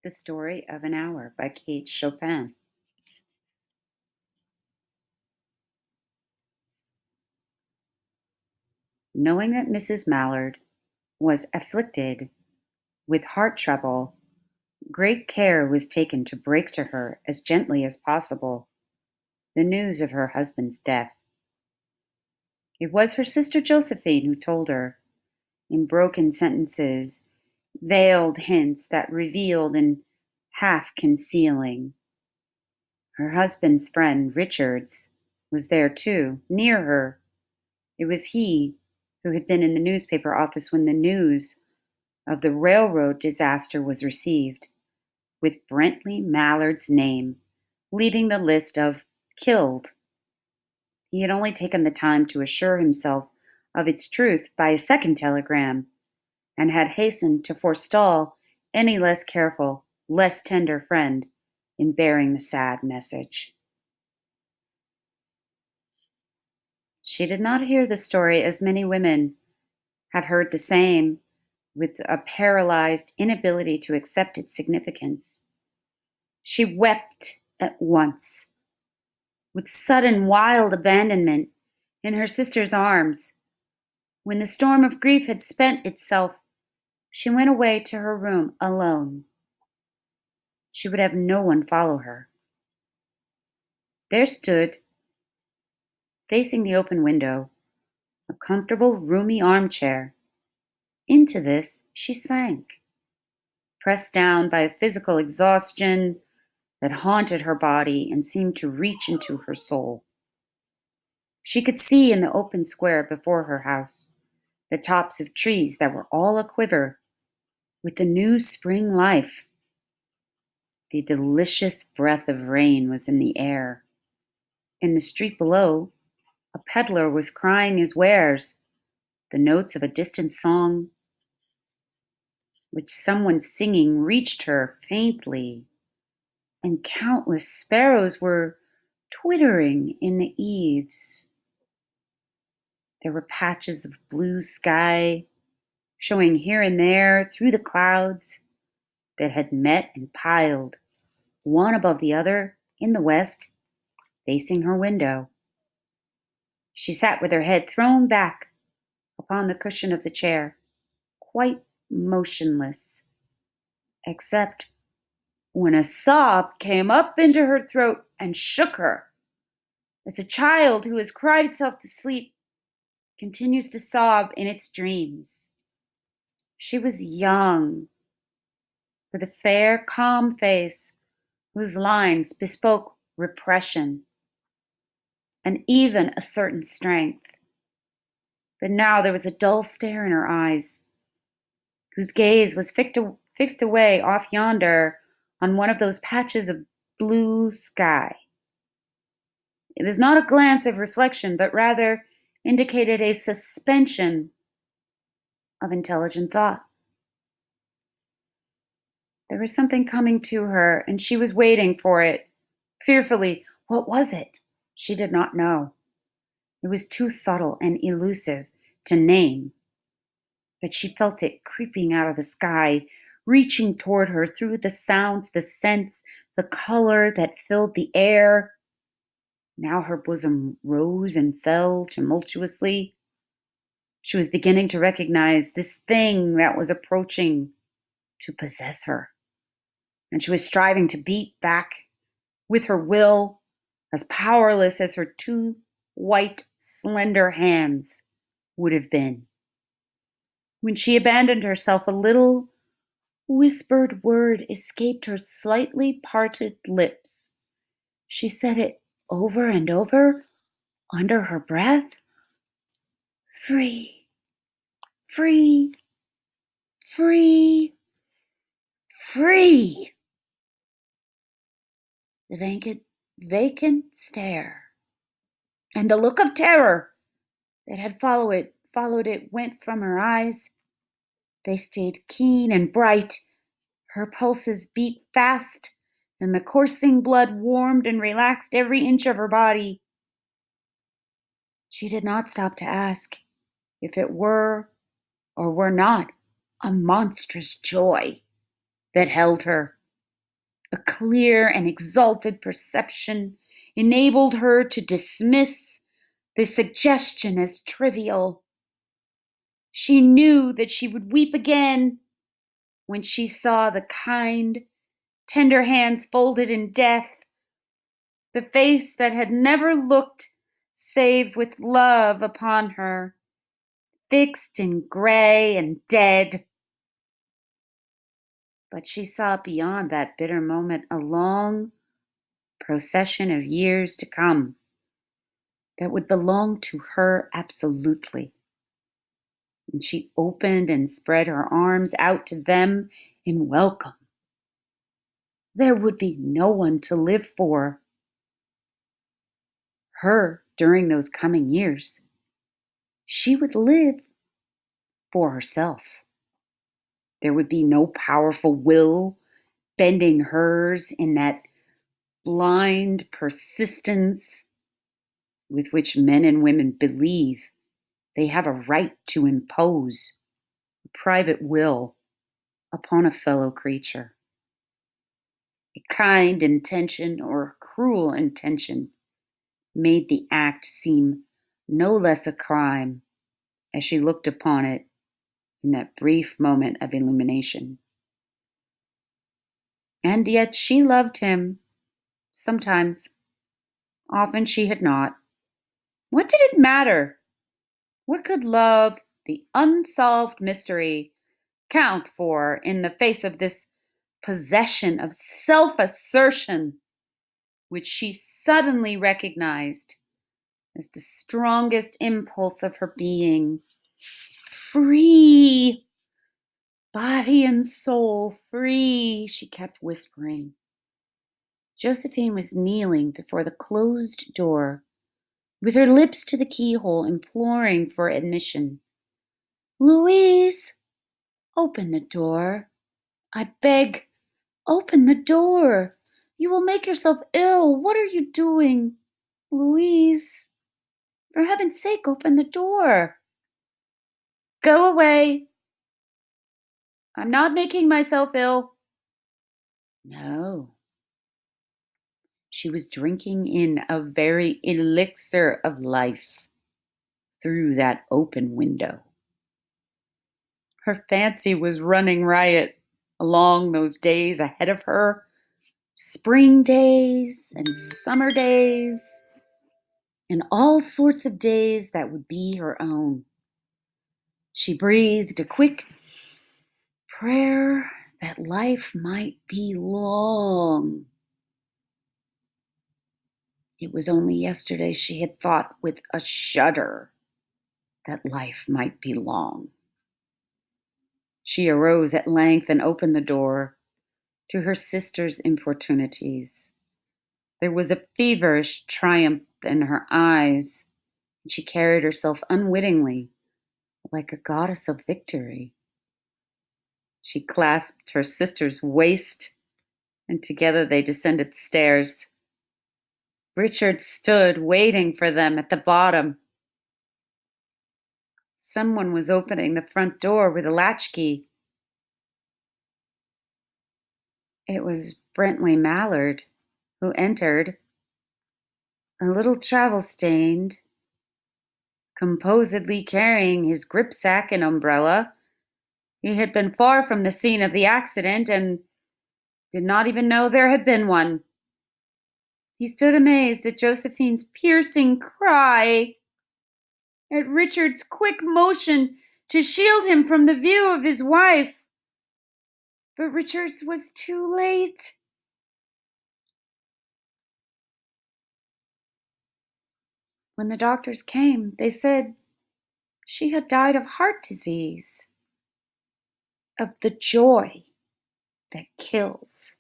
The Story of an Hour by Kate Chopin. Knowing that Mrs. Mallard was afflicted with heart trouble, great care was taken to break to her as gently as possible the news of her husband's death. It was her sister Josephine who told her, in broken sentences, veiled hints that revealed and half concealing. Her husband's friend, Richards, was there too, near her. It was he who had been in the newspaper office when the news of the railroad disaster was received, with Brentley Mallard's name leading the list of killed. He had only taken the time to assure himself of its truth by a second telegram, and had hastened to forestall any less careful, less tender friend in bearing the sad message. She did not hear the story as many women have heard the same, with a paralyzed inability to accept its significance. She wept at once, with sudden wild abandonment, in her sister's arms. When the storm of grief had spent itself, she went away to her room alone. She would have no one follow her. There stood, facing the open window, a comfortable, roomy armchair. Into this she sank, pressed down by a physical exhaustion that haunted her body and seemed to reach into her soul. She could see in the open square before her house the tops of trees that were all aquiver with the new spring life. The delicious breath of rain was in the air. In the street below, a peddler was crying his wares, the notes of a distant song which someone singing reached her faintly, and countless sparrows were twittering in the eaves. There were patches of blue sky showing here and there through the clouds that had met and piled, one above the other, in the west, facing her window. She sat with her head thrown back upon the cushion of the chair, quite motionless, except when a sob came up into her throat and shook her, as a child who has cried itself to sleep continues to sob in its dreams. She was young, with a fair, calm face whose lines bespoke repression and even a certain strength. But now there was a dull stare in her eyes, whose gaze was fixed away off yonder on one of those patches of blue sky. It was not a glance of reflection, but rather indicated a suspension of intelligent thought. There was something coming to her, and she was waiting for it, fearfully. What was it? She did not know. It was too subtle and elusive to name, but she felt it creeping out of the sky, reaching toward her through the sounds, the scents, the color that filled the air. Now her bosom rose and fell tumultuously. She was beginning to recognize this thing that was approaching to possess her, and she was striving to beat back with her will, as powerless as her two white, slender hands would have been. When she abandoned herself, a little whispered word escaped her slightly parted lips. She said it over and over, under her breath. Free, free, free, free. The vacant stare and the look of terror that had followed it went from her eyes. They stayed keen and bright. Her pulses beat fast, and the coursing blood warmed and relaxed every inch of her body. She did not stop to ask if it were or were not a monstrous joy that held her. A clear and exalted perception enabled her to dismiss the suggestion as trivial. She knew that she would weep again when she saw the kind, tender hands folded in death, the face that had never looked save with love upon her, fixed and gray and dead. But she saw beyond that bitter moment a long procession of years to come that would belong to her absolutely. And she opened and spread her arms out to them in welcome. There would be no one to live for her during those coming years. She would live for herself. There would be no powerful will bending hers in that blind persistence with which men and women believe they have a right to impose a private will upon a fellow creature. A kind intention or a cruel intention made the act seem no less a crime as she looked upon it in that brief moment of illumination. And yet she loved him, sometimes. Often she had not. What did it matter? What could love, the unsolved mystery, count for in the face of this possession of self-assertion, which she suddenly recognized as the strongest impulse of her being? Free! Body and soul, free, she kept whispering. Josephine was kneeling before the closed door, with her lips to the keyhole, imploring for admission. Louise, open the door. I beg, open the door. You will make yourself ill. What are you doing? Louise, for heaven's sake, open the door. Go away. I'm not making myself ill. No. She was drinking in a very elixir of life through that open window. Her fancy was running riot along those days ahead of her, spring days and summer days, and all sorts of days that would be her own. She breathed a quick prayer that life might be long. It was only yesterday she had thought with a shudder that life might be long. She arose at length and opened the door to her sister's importunities. There was a feverish triumph in her eyes, and she carried herself unwittingly like a goddess of victory. She clasped her sister's waist, and together they descended the stairs. Richard stood waiting for them at the bottom. Someone was opening the front door with a latchkey. It was Brentley Mallard who entered, a little travel-stained, composedly carrying his gripsack and umbrella. He had been far from the scene of the accident and did not even know there had been one. He stood amazed at Josephine's piercing cry, at Richard's quick motion to shield him from the view of his wife. But Richard's was too late. When the doctors came, they said she had died of heart disease, of the joy that kills.